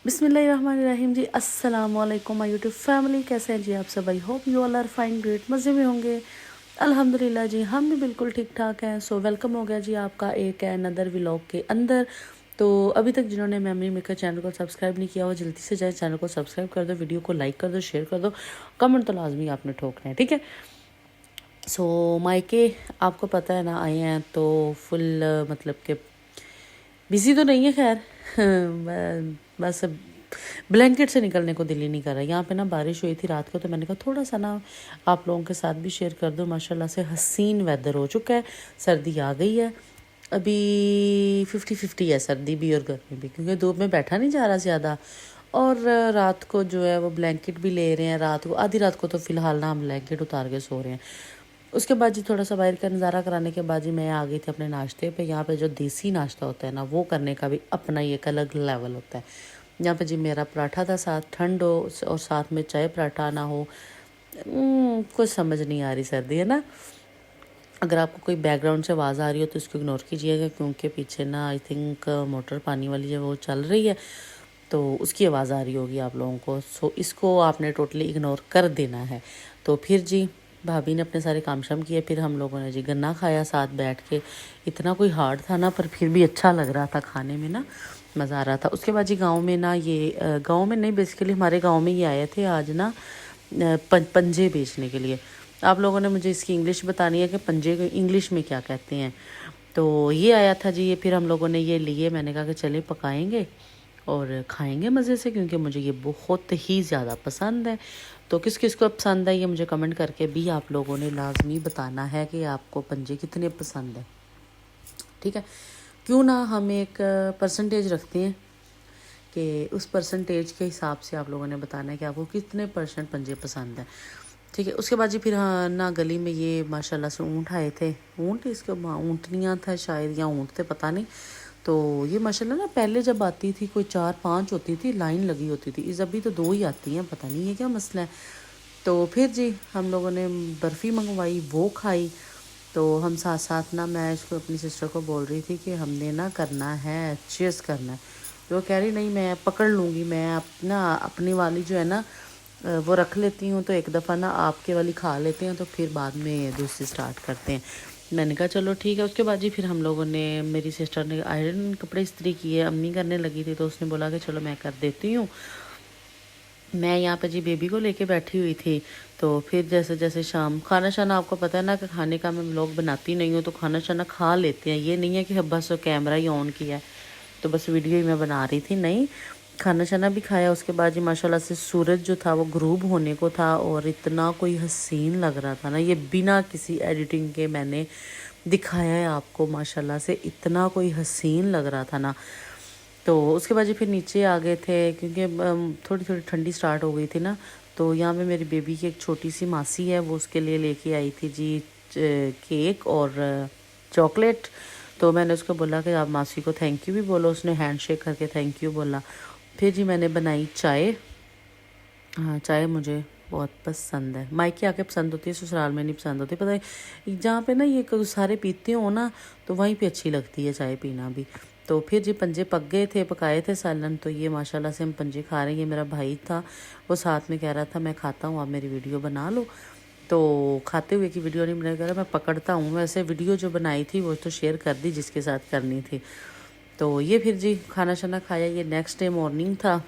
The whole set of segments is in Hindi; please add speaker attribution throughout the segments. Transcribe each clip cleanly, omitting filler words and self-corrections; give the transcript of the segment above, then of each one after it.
Speaker 1: बिस्मिल्लाहिर्रहमानिर्रहीम जी। अस्सलाम वालेकुम माय यूट्यूब फैमिली, कैसे हैं जी आप सब? I hope you all are fine, great, मज़े में होंगे। अल्हम्दुलिल्लाह जी, हम भी बिल्कुल ठीक ठाक हैं। सो वेलकम हो गया जी आपका एक अनदर व्लॉग के अंदर। तो अभी तक जिन्होंने मम्मी मेकर चैनल को सब्सक्राइब नहीं किया वो जल्दी से जाए चैनल को सब्सक्राइब कर दो, वीडियो को लाइक कर दो, शेयर कर दो, कमेंट तो लाजमी आपने ठोकना है, ठीक है। सो मायके आपको पता है ना आए हैं तो फुल मतलब के बिजी तो नहीं है खैर। बस ब्लैंकेट से निकलने को दिल ही नहीं कर रहा। यहाँ पे ना बारिश हुई थी रात को, तो मैंने कहा थोड़ा सा ना आप लोगों के साथ भी शेयर कर दूँ। माशाल्लाह से हसीन वेदर हो चुका है, सर्दी आ गई है। अभी 50-50 है सर्दी भी और गर्मी भी, क्योंकि धूप में बैठा नहीं जा रहा ज़्यादा। और रात को जो है वो ब्लैंकेट भी ले रहे हैं। रात को आधी रात को तो फ़िलहाल ना हम ब्लैंकेट उतार के सो रहे हैं। उसके बाद जी थोड़ा सा बाहर का नज़ारा कराने के बाद जी मैं आ गई थी अपने नाश्ते पे। यहाँ पे जो देसी नाश्ता होता है ना वो करने का भी अपना ही एक अलग लेवल होता है। यहाँ पे जी मेरा पराठा था, साथ ठंड हो और साथ में चाय पराठा ना हो, कुछ समझ नहीं आ रही सर्दी है ना। अगर आपको कोई बैकग्राउंड से आवाज़ आ रही हो तो इसको इग्नोर कीजिएगा, क्योंकि पीछे ना आई थिंक मोटर पानी वाली जो वो चल रही है तो उसकी आवाज़ आ रही होगी आप लोगों को। सो इसको आपने टोटली इग्नोर कर देना है। तो फिर जी भाभी ने अपने सारे काम शाम किए, फिर हम लोगों ने जी गन्ना खाया साथ बैठ के। इतना कोई हार्ड था ना, पर फिर भी अच्छा लग रहा था खाने में ना, मज़ा आ रहा था। उसके बाद जी गांव में ना ये गांव में नहीं, बेसिकली हमारे गांव में ये आए थे आज ना पंजे बेचने के लिए। आप लोगों ने मुझे इसकी इंग्लिश बतानी है कि पंजे को इंग्लिश में क्या कहते हैं। तो ये आया था जी, ये फिर हम लोगों ने ये लिए। मैंने कहा कि चले पकाएंगे और खाएंगे मज़े से, क्योंकि मुझे ये बहुत ही ज़्यादा पसंद है। तो किस किस को पसंद है ये मुझे कमेंट करके भी आप लोगों ने लाजमी बताना है कि आपको पंजे कितने पसंद है, ठीक है। क्यों ना हम एक परसेंटेज रखते हैं कि उस परसेंटेज के हिसाब से आप लोगों ने बताना है कि आपको कितने % पंजे पसंद है, ठीक है। उसके बाद जी फिर हाँ ना गली में ये माशाल्लाह से ऊँट आए थे। ऊँट इसके ऊँटनियाँ था शायद या ऊँट थे, पता नहीं। तो ये माशाल्लाह ना पहले जब आती थी कोई 4-5 होती थी, लाइन लगी होती थी। इस अभी तो 2 ही आती हैं, पता नहीं ये क्या मसला है। तो फिर जी हम लोगों ने बर्फ़ी मंगवाई, वो खाई। तो हम साथ साथ ना मैं इसको अपनी सिस्टर को बोल रही थी कि हमने ना करना है, चीज़ करना है। तो वो कह रही नहीं मैं पकड़ लूँगी, मैं अपना अपनी वाली जो है ना वो रख लेती हूँ, तो एक दफ़ा ना आपके वाली खा लेते हैं तो फिर बाद में दूसरी स्टार्ट करते हैं। मैंने कहा चलो ठीक है। उसके बाद जी फिर हम लोगों ने, मेरी सिस्टर ने आयरन कपड़े इस्त्री किए, अम्मी करने लगी थी तो उसने बोला कि चलो मैं कर देती हूँ। मैं यहाँ पे जी बेबी को लेके बैठी हुई थी। तो फिर जैसे जैसे शाम खाना शाना, आपको पता है ना कि खाने का मैं व्लॉग बनाती नहीं हूँ, तो खाना शाना खा लेते हैं। ये नहीं है कि बस कैमरा ही ऑन किया है तो बस वीडियो ही मैं बना रही थी, नहीं। खाना शाना भी खाया। उसके बाद जी माशाल्लाह से सूरज जो था वो ग्रूब होने को था और इतना कोई हसीन लग रहा था ना, ये बिना किसी एडिटिंग के मैंने दिखाया है आपको। माशाल्लाह से इतना कोई हसीन लग रहा था ना। तो उसके बाद जी फिर नीचे आ गए थे, क्योंकि थोड़ी थोड़ी ठंडी स्टार्ट हो गई थी ना। तो यहाँ पे मेरी बेबी की एक छोटी सी मासी है, वो उसके लिए लेके आई थी जी केक और चॉकलेट। तो मैंने उसको बोला कि आप मासी को थैंक यू भी बोलो। उसने हैंड शेक करके थैंक यू बोला। फिर जी मैंने बनाई चाय। हाँ, चाय मुझे बहुत पसंद है। मायके आके पसंद होती है, ससुराल में नहीं पसंद होती। पता है जहाँ पे ना ये सारे पीते हो ना तो वहीं पे अच्छी लगती है चाय पीना भी। तो फिर जी पंजे पक गए थे, पकाए थे सालन। तो ये माशाल्लाह से हम पंजे खा रहे हैं। ये मेरा भाई था, वो साथ में कह रहा था मैं खाता हूँ, आप मेरी वीडियो बना लो। तो खाते हुए की वीडियो नहीं बनाई, कह रहा मैं पकड़ता हूँ। वैसे वीडियो जो बनाई थी वो तो शेयर कर दी जिसके साथ करनी थी। तो ये फिर जी खाना शाना खाया। ये नेक्स्ट डे मॉर्निंग था,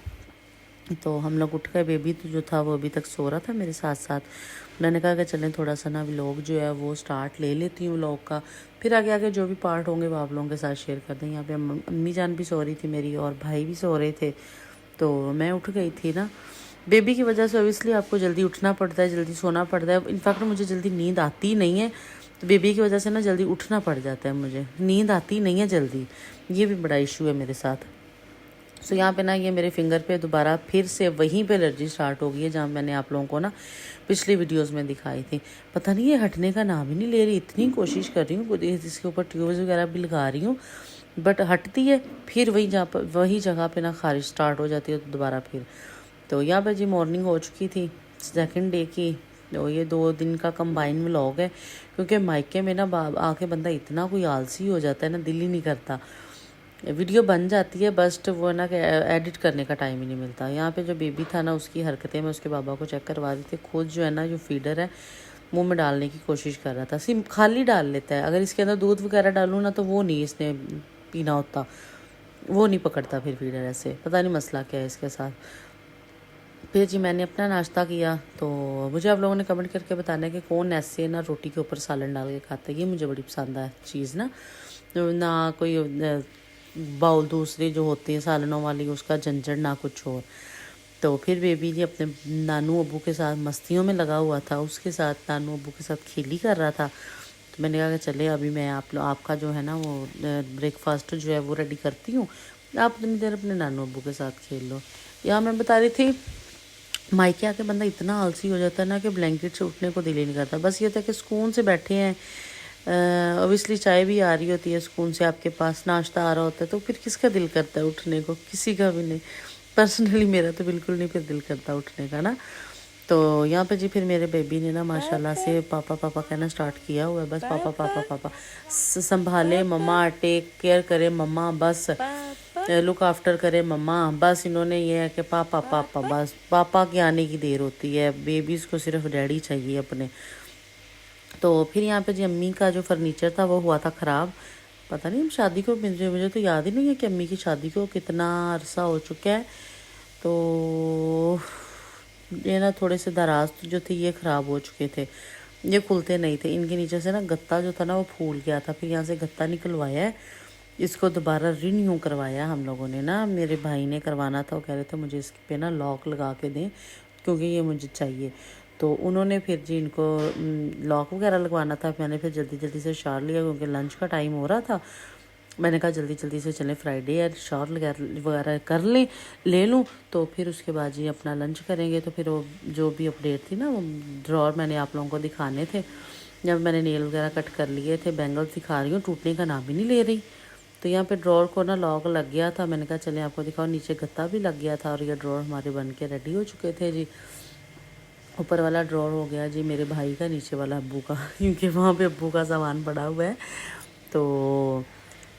Speaker 1: तो हम लोग उठ गए। बेबी तो जो था वो अभी तक सो रहा था मेरे साथ साथ। मैंने कहा कि चलें थोड़ा सा ना व्लॉग जो है वो स्टार्ट ले लेती हूँ व्लॉग का, फिर आगे आगे जो भी पार्ट होंगे वो आप लोगों के साथ शेयर कर दें। यहाँ पे अम्मी जान भी सो रही थी मेरी और भाई भी सो रहे थे। तो मैं उठ गई थी ना, बेबी की वजह से ऑब्वियसली आपको जल्दी उठना पड़ता है, जल्दी सोना पड़ता है। इनफैक्ट मुझे जल्दी नींद आती नहीं है, तो बेबी की वजह से ना जल्दी उठना पड़ जाता है, मुझे नींद आती नहीं है जल्दी। ये भी बड़ा इशू है मेरे साथ। सो यहाँ पे ना ये मेरे फिंगर पे दोबारा फिर से वहीं पे एलर्जी स्टार्ट हो गई है जहाँ मैंने आप लोगों को ना पिछली वीडियोस में दिखाई थी। पता नहीं ये हटने का नाम ही नहीं ले रही। इतनी कोशिश कर रही हूँ, इसके ऊपर ट्यूब्स वगैरह भी लगा रही हूँ, बट हटती है फिर वही जगह पे ना खारिश स्टार्ट हो जाती है तो दोबारा फिर। तो यहाँ पे जी मॉर्निंग हो चुकी थी सेकंड डे की। तो ये 2 दिन का कंबाइन व्लॉग है, क्योंकि मायके में ना आके बंदा इतना कोई आलसी हो जाता है ना, दिल ही नहीं करता। वीडियो बन जाती है, बस वो ना कि एडिट करने का टाइम ही नहीं मिलता। यहाँ पे जो बेबी था ना, उसकी हरकतें मैं उसके बाबा को चेक करवा रही थी। खुद जो है ना, जो फीडर है मुंह में डालने की कोशिश कर रहा था। सिर्फ खाली डाल लेता है, अगर इसके अंदर दूध वगैरह डालूँ ना तो वो नहीं इसने पीना होता, वो नहीं पकड़ता फिर फीडर ऐसे। पता नहीं मसला क्या है इसके साथ। फिर जी मैंने अपना नाश्ता किया। तो मुझे आप लोगों ने कमेंट करके बताना है कि कौन ऐसे ना रोटी के ऊपर सालन डाल के खाता है। ये मुझे बड़ी पसंद है चीज़ ना कोई बाउल दूसरी जो होती है सालनों वाली उसका झंझट ना कुछ और। तो फिर बेबी जी अपने नानू अब्बू के साथ मस्तियों में लगा हुआ था, उसके साथ नानू अब्बू के साथ खेली कर रहा था। तो मैंने कहा कि चले अभी मैं आपका जो है ना वो ब्रेकफास्ट जो है वो रेडी करती हूँ, आप इतनी देर अपने नानू अब्बू के साथ खेल लो। यहाँ मैं बता रही थी, मायके आके बंदा इतना आलसी हो जाता है ना कि ब्लैंकेट से उठने को दिल ही नहीं करता। बस ये था कि सुकून से बैठे हैं, ऑब्वियसली चाय भी आ रही होती है सुकून से, आपके पास नाश्ता आ रहा होता है, तो फिर किसका दिल करता है उठने को? किसी का भी नहीं। पर्सनली मेरा तो बिल्कुल नहीं फिर दिल करता उठने का ना। तो यहाँ पे जी फिर मेरे बेबी ने ना माशाल्लाह से पापा पापा कहना स्टार्ट किया हुआ है। बस पापा पापा पापा संभाले मम्मा, टेक केयर करे मम्मा, बस लुक आफ्टर करे मम्मा। बस इन्होंने ये है कि पापा पापा, बस पापा के आने की देर होती है, बेबीज़ को सिर्फ डैडी चाहिए अपने। तो फिर यहाँ पे जी अम्मी का जो फर्नीचर था वो हुआ था ख़राब। पता नहीं शादी को मुझे तो याद ही नहीं है कि अम्मी की शादी को कितना अरसा हो चुका है। तो ये ना थोड़े से दराज जो थे ये ख़राब हो चुके थे, ये खुलते नहीं थे। इनके नीचे से ना गत्ता जो था ना वो फूल गया था। फिर यहाँ से गत्ता निकलवाया है, इसको दोबारा रिन्यू करवाया हम लोगों ने ना। मेरे भाई ने करवाना था, वो कह रहे थे मुझे इस पे ना लॉक लगा के दें क्योंकि ये मुझे चाहिए। तो उन्होंने फिर जी इनको लॉक वगैरह लगवाना था। मैंने फिर जल्दी जल्दी से शार लिया क्योंकि लंच का टाइम हो रहा था। मैंने कहा जल्दी जल्दी से चलें, फ्राइडे है, शार वगैरह कर ले लूँ तो फिर उसके बाद जी अपना लंच करेंगे। तो फिर वो जो भी अपडेट थी ना, वो ड्रॉर मैंने आप लोगों को दिखाने थे। जब मैंने नेल वगैरह कट कर लिए थे, बैंगल्स दिखा रही हूँ, टूटने का नाम ही नहीं ले रही। तो यहाँ पे ड्रॉर को ना लॉक लग गया था। मैंने कहा चलें आपको दिखाओ, नीचे गत्ता भी लग गया था और ये ड्रॉर हमारे बन के रेडी हो चुके थे जी। ऊपर वाला ड्रॉर हो गया जी मेरे भाई का, नीचे वाला अब्बू का क्योंकि वहाँ पे अब्बू का सामान पड़ा हुआ है। तो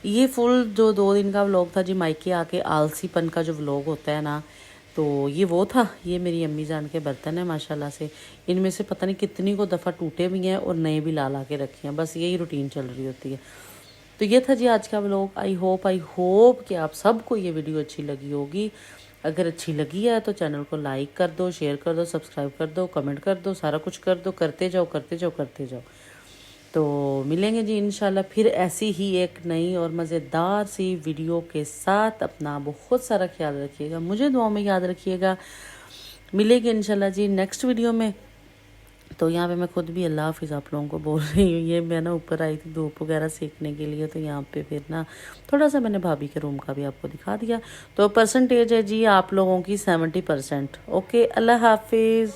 Speaker 1: ये फुल जो 2 दिन का व्लॉग था जी, मायके आके आलसीपन का जो व्लॉग होता है ना, तो ये वो था। ये मेरी अम्मी जान के बर्तन है माशाल्लाह से, इनमें से पता नहीं कितनी को दफ़ा टूटे भी हैं और नए भी ला के रखे हैं। बस यही रूटीन चल रही होती है। तो ये था जी आज का व्लॉग। आई होप कि आप सबको ये वीडियो अच्छी लगी होगी। अगर अच्छी लगी है तो चैनल को लाइक कर दो, शेयर कर दो, सब्सक्राइब कर दो, कमेंट कर दो, सारा कुछ कर दो, करते जाओ करते जाओ करते जाओ। तो मिलेंगे जी इंशाल्लाह फिर ऐसी ही एक नई और मज़ेदार सी वीडियो के साथ। अपना बहुत सारा ख्याल रखिएगा, मुझे दुआ में याद रखिएगा। मिलेंगे इंशाल्लाह जी नेक्स्ट वीडियो में। तो यहाँ पे मैं खुद भी अल्लाह हाफिज़ आप लोगों को बोल रही हूँ। ये मैं ना ऊपर आई थी धूप वगैरह सेकने के लिए, तो यहाँ पे फिर ना थोड़ा सा मैंने भाभी के रूम का भी आपको दिखा दिया। तो परसेंटेज है जी आप लोगों की 70%। ओके, अल्लाह हाफिज़।